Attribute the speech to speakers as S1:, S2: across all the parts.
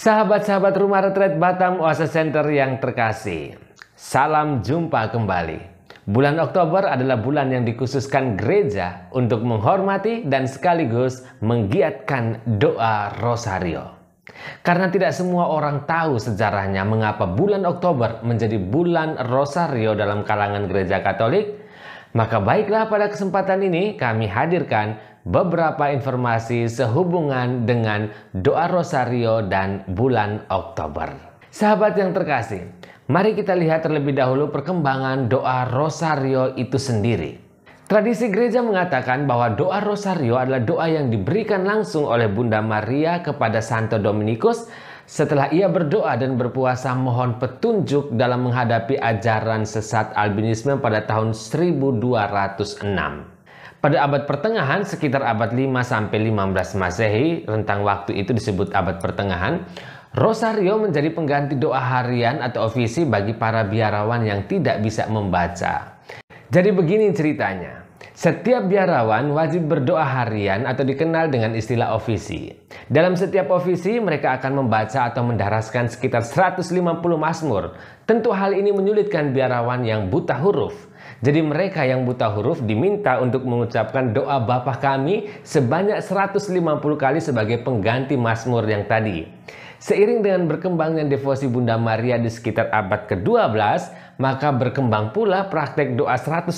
S1: Sahabat-sahabat Rumah Retreat Batam Oasis Center yang terkasih, salam jumpa kembali. Bulan Oktober adalah bulan yang dikhususkan gereja untuk menghormati dan sekaligus menggiatkan doa rosario. Karena tidak semua orang tahu sejarahnya mengapa bulan Oktober menjadi bulan rosario dalam kalangan gereja Katolik, maka baiklah pada kesempatan ini kami hadirkan beberapa informasi sehubungan dengan doa rosario dan bulan Oktober. Sahabat yang terkasih, mari kita lihat terlebih dahulu perkembangan doa rosario itu sendiri. Tradisi gereja mengatakan bahwa doa rosario adalah doa yang diberikan langsung oleh Bunda Maria kepada Santo Dominikus setelah ia berdoa dan berpuasa mohon petunjuk dalam menghadapi ajaran sesat albinisme pada tahun 1206. Pada abad pertengahan, sekitar abad 5-15 Masehi, rentang waktu itu disebut abad pertengahan, rosario menjadi pengganti doa harian atau ofisi bagi para biarawan yang tidak bisa membaca. Jadi begini ceritanya, setiap biarawan wajib berdoa harian atau dikenal dengan istilah ofisi. Dalam setiap ofisi mereka akan membaca atau mendaraskan sekitar 150 mazmur. Tentu hal ini menyulitkan biarawan yang buta huruf. Jadi mereka yang buta huruf diminta untuk mengucapkan doa Bapa Kami sebanyak 150 kali sebagai pengganti mazmur yang tadi. Seiring dengan berkembangnya devosi Bunda Maria di sekitar abad ke-12, maka berkembang pula praktek doa 150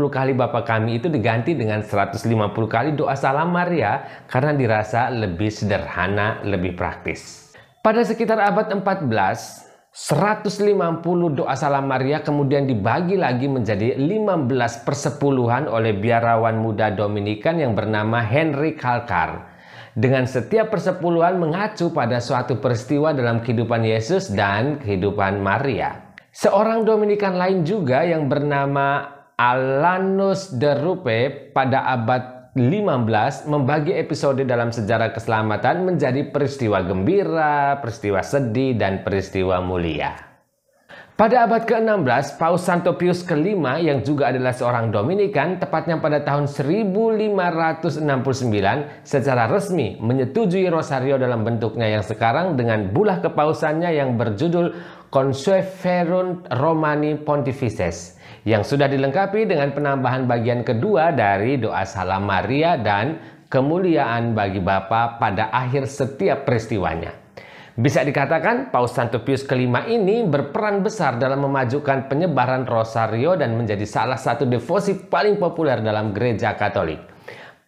S1: kali Bapa Kami itu diganti dengan 150 kali doa Salam Maria karena dirasa lebih sederhana, lebih praktis. Pada sekitar abad 14, 150 doa Salam Maria kemudian dibagi lagi menjadi 15 persepuluhan oleh biarawan muda Dominikan yang bernama Henry Calcar. Dengan setiap persepuluhan mengacu pada suatu peristiwa dalam kehidupan Yesus dan kehidupan Maria. Seorang Dominikan lain juga yang bernama Alanus de Rupe pada abad 15 membagi episode dalam sejarah keselamatan menjadi peristiwa gembira, peristiwa sedih, dan peristiwa mulia. Pada abad ke-16, Paus Santo Pius V yang juga adalah seorang Dominikan, tepatnya pada tahun 1569, secara resmi menyetujui rosario dalam bentuknya yang sekarang dengan bulah kepausannya yang berjudul Consueferunt Romani Pontifices, yang sudah dilengkapi dengan penambahan bagian kedua dari doa Salam Maria dan kemuliaan bagi Bapa pada akhir setiap peristiwanya. Bisa dikatakan Paus Santo Pius V ini berperan besar dalam memajukan penyebaran rosario dan menjadi salah satu devosi paling populer dalam gereja Katolik.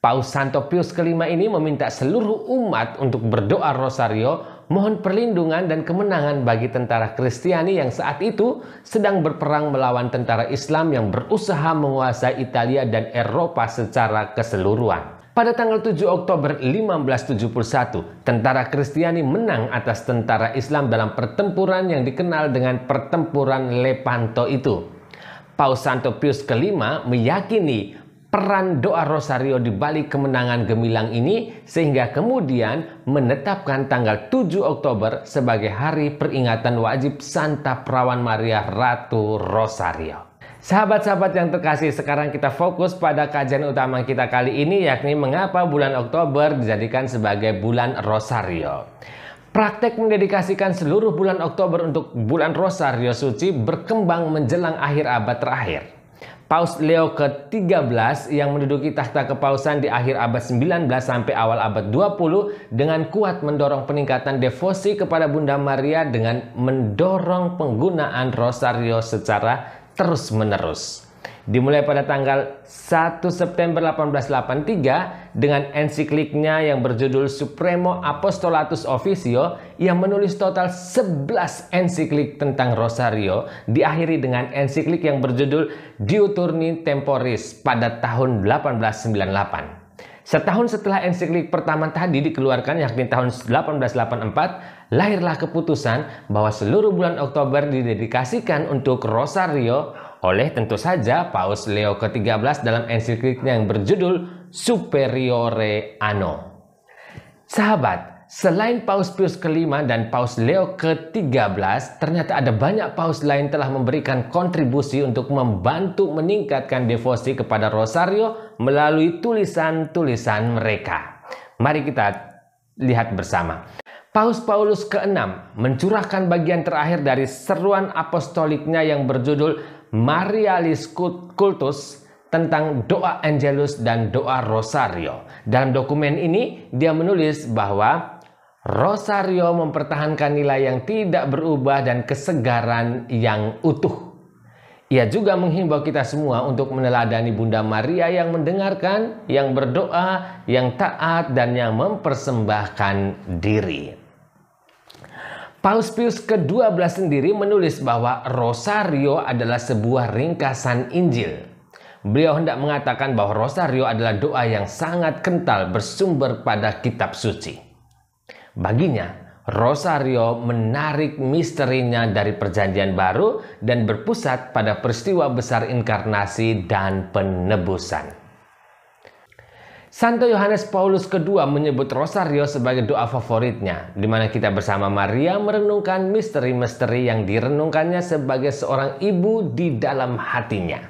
S1: Paus Santo Pius V ini meminta seluruh umat untuk berdoa rosario, mohon perlindungan dan kemenangan bagi tentara Kristiani yang saat itu sedang berperang melawan tentara Islam yang berusaha menguasai Italia dan Eropa secara keseluruhan. Pada tanggal 7 Oktober 1571, tentara Kristiani menang atas tentara Islam dalam pertempuran yang dikenal dengan pertempuran Lepanto itu. Paus Santo Pius V meyakini peran doa rosario di balik kemenangan gemilang ini sehingga kemudian menetapkan tanggal 7 Oktober sebagai hari peringatan wajib Santa Perawan Maria Ratu Rosario. Sahabat-sahabat yang terkasih, sekarang kita fokus pada kajian utama kita kali ini, yakni mengapa bulan Oktober dijadikan sebagai bulan rosario. Praktek mendedikasikan seluruh bulan Oktober untuk bulan rosario suci berkembang menjelang akhir abad terakhir. Paus Leo ke-13 yang menduduki takhta kepausan di akhir abad 19 sampai awal abad 20 dengan kuat mendorong peningkatan devosi kepada Bunda Maria dengan mendorong penggunaan rosario secara terus-menerus. Dimulai pada tanggal 1 September 1883 dengan ensikliknya yang berjudul Supremo Apostolatus Officio yang menulis total 11 ensiklik tentang rosario, diakhiri dengan ensiklik yang berjudul Diuturni Temporis pada tahun 1898. Setahun setelah ensiklik pertama tadi dikeluarkan, yakni tahun 1884, lahirlah keputusan bahwa seluruh bulan Oktober didedikasikan untuk rosario oleh tentu saja Paus Leo ke-13 dalam ensikliknya yang berjudul Superiore Anno. Sahabat, selain Paus Pius V dan Paus Leo ke-13, ternyata ada banyak paus lain telah memberikan kontribusi untuk membantu meningkatkan devosi kepada rosario melalui tulisan-tulisan mereka. Mari kita lihat bersama. Paus Paulus ke-6 mencurahkan bagian terakhir dari seruan apostoliknya yang berjudul Marialis Cultus tentang doa Angelus dan doa Rosario. Dalam dokumen ini dia menulis bahwa Rosario mempertahankan nilai yang tidak berubah dan kesegaran yang utuh. Ia juga menghimbau kita semua untuk meneladani Bunda Maria yang mendengarkan, yang berdoa, yang taat, dan yang mempersembahkan diri. Paus Pius ke-12 sendiri menulis bahwa Rosario adalah sebuah ringkasan Injil. Beliau hendak mengatakan bahwa Rosario adalah doa yang sangat kental bersumber pada kitab suci. Baginya, Rosario menarik misterinya dari Perjanjian Baru dan berpusat pada peristiwa besar inkarnasi dan penebusan. Santo Yohanes Paulus II menyebut Rosario sebagai doa favoritnya, di mana kita bersama Maria merenungkan misteri-misteri yang direnungkannya sebagai seorang ibu di dalam hatinya.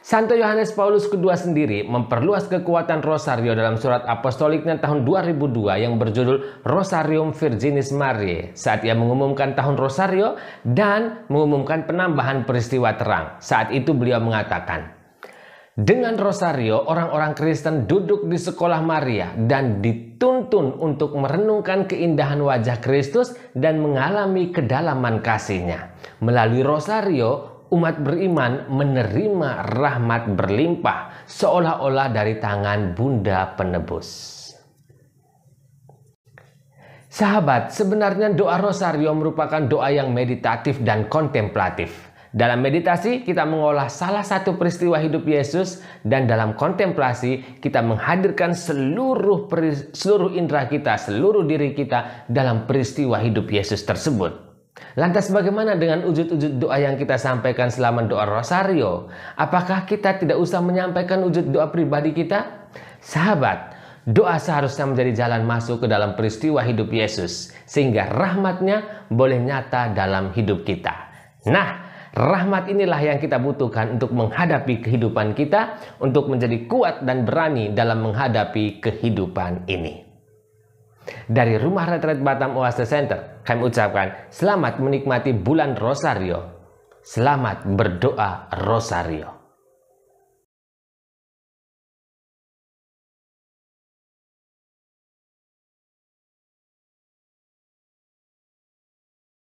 S1: Santo Yohanes Paulus II sendiri memperluas kekuatan Rosario dalam surat apostoliknya tahun 2002 yang berjudul Rosarium Virginis Mariae saat ia mengumumkan tahun Rosario dan mengumumkan penambahan peristiwa terang. Saat itu beliau mengatakan, dengan Rosario, orang-orang Kristen duduk di sekolah Maria dan dituntun untuk merenungkan keindahan wajah Kristus dan mengalami kedalaman kasih-Nya. Melalui Rosario, umat beriman menerima rahmat berlimpah seolah-olah dari tangan Bunda Penebus. Sahabat, sebenarnya doa Rosario merupakan doa yang meditatif dan kontemplatif. Dalam meditasi, kita mengolah salah satu peristiwa hidup Yesus, dan dalam kontemplasi, kita menghadirkan seluruh indera kita, seluruh diri kita dalam peristiwa hidup Yesus tersebut. Lantas bagaimana dengan wujud-wujud doa yang kita sampaikan selama doa Rosario? Apakah kita tidak usah menyampaikan wujud doa pribadi kita? Sahabat, doa seharusnya menjadi jalan masuk ke dalam peristiwa hidup Yesus, sehingga rahmat-Nya boleh nyata dalam hidup kita. Nah, rahmat inilah yang kita butuhkan untuk menghadapi kehidupan kita, untuk menjadi kuat dan berani dalam menghadapi kehidupan ini. Dari Rumah Retret Batam Oase Center, kami ucapkan selamat menikmati bulan Rosario. Selamat berdoa Rosario.